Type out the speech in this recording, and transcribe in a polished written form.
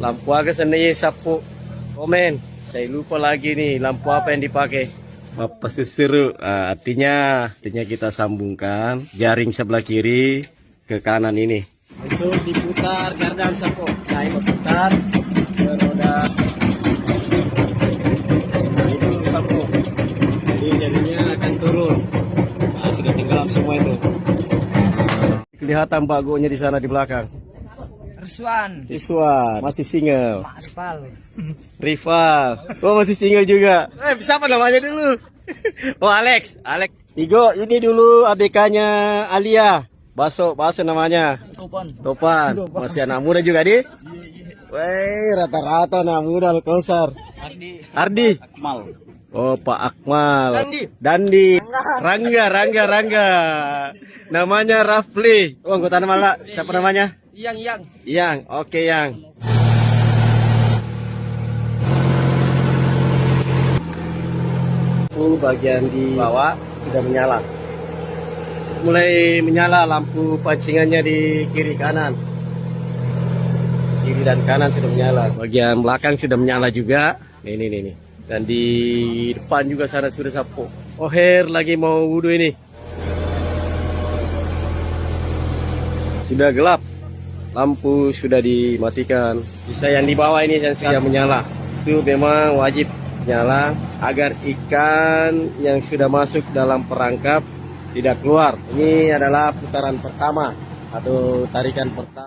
Lampu agak senanya sapu. Komen. Saya lupa lagi nih lampu apa yang dipakai. Apa seseru? Artinya kita sambungkan jaring sebelah kiri ke kanan ini. Untuk diputar gardan sapu. Nah, ini putar ke roda. Nah, itu sapu. Jadi jadinya akan turun. Nah, sudah tinggal semua itu. Kelihatan bagonya di sana di belakang. Rizwan masih single. Aspal. Rival. Oh, masih single juga. Bisa apa namanya dulu? Oh, Alex. Tigo, ini dulu ABK-nya Alia. Baso namanya. Topan. Masih anak muda juga, Di? Weh, rata-rata anak muda Kausar. Ardi. Akmal. Oh, Pak Akmal. Dandi. Rangga. Namanya Rafli. Oh, anggota nama siapa namanya? Yang. Oke, Yang. Bagian di bawah sudah menyala. Mulai menyala lampu pancingannya di kiri kanan. Kiri dan kanan sudah menyala. Bagian belakang sudah menyala juga. Nih. Dan di depan juga sana sudah sapu. Oher lagi mau wudhu ini. Sudah gelap. Lampu sudah dimatikan. Bisa yang di bawah ini yang sudah menyala. Itu memang wajib nyala agar ikan yang sudah masuk dalam perangkap tidak keluar. Ini adalah putaran pertama atau tarikan pertama.